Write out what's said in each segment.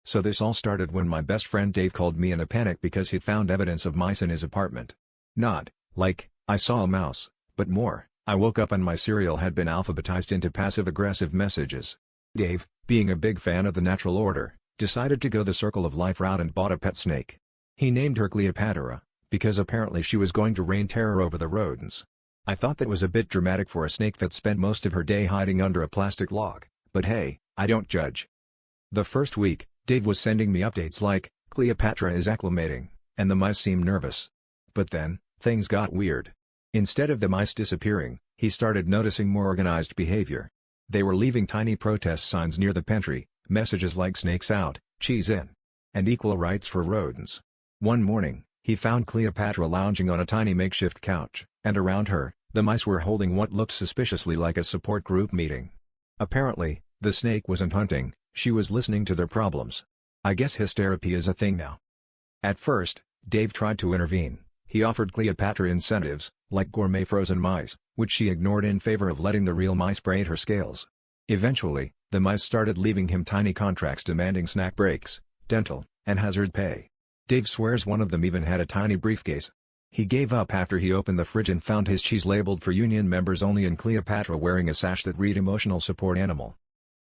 So this all started when my best friend Dave called me in a panic because he'd found evidence of mice in his apartment. Not, like, I saw a mouse, but more, I woke up and my cereal had been alphabetized into passive-aggressive messages. Dave, being a big fan of the natural order, decided to go the circle of life route and bought a pet snake. He named her Cleopatra, because apparently she was going to reign terror over the rodents. I thought that was a bit dramatic for a snake that spent most of her day hiding under a plastic log, but hey, I don't judge. The first week, Dave was sending me updates like, Cleopatra is acclimating, and the mice seem nervous. But then, things got weird. Instead of the mice disappearing, he started noticing more organized behavior. They were leaving tiny protest signs near the pantry, messages like snakes out, cheese in, and equal rights for rodents. One morning, he found Cleopatra lounging on a tiny makeshift couch, and around her, the mice were holding what looked suspiciously like a support group meeting. Apparently, the snake wasn't hunting, she was listening to their problems. I guess hystherapy is a thing now. At first, Dave tried to intervene. He offered Cleopatra incentives, like gourmet frozen mice, which she ignored in favor of letting the real mice braid her scales. Eventually, the mice started leaving him tiny contracts demanding snack breaks, dental, and hazard pay. Dave swears one of them even had a tiny briefcase. He gave up after he opened the fridge and found his cheese labeled for union members only and Cleopatra wearing a sash that read emotional support animal.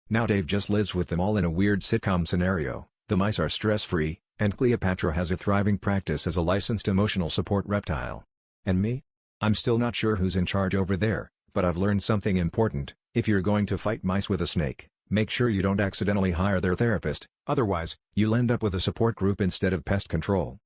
Now Dave just lives with them all in a weird sitcom scenario. The mice are stress-free, and Cleopatra has a thriving practice as a licensed emotional support reptile. And me? I'm still not sure who's in charge over there, but I've learned something important. If you're going to fight mice with a snake, make sure you don't accidentally hire their therapist, otherwise, you'll end up with a support group instead of pest control.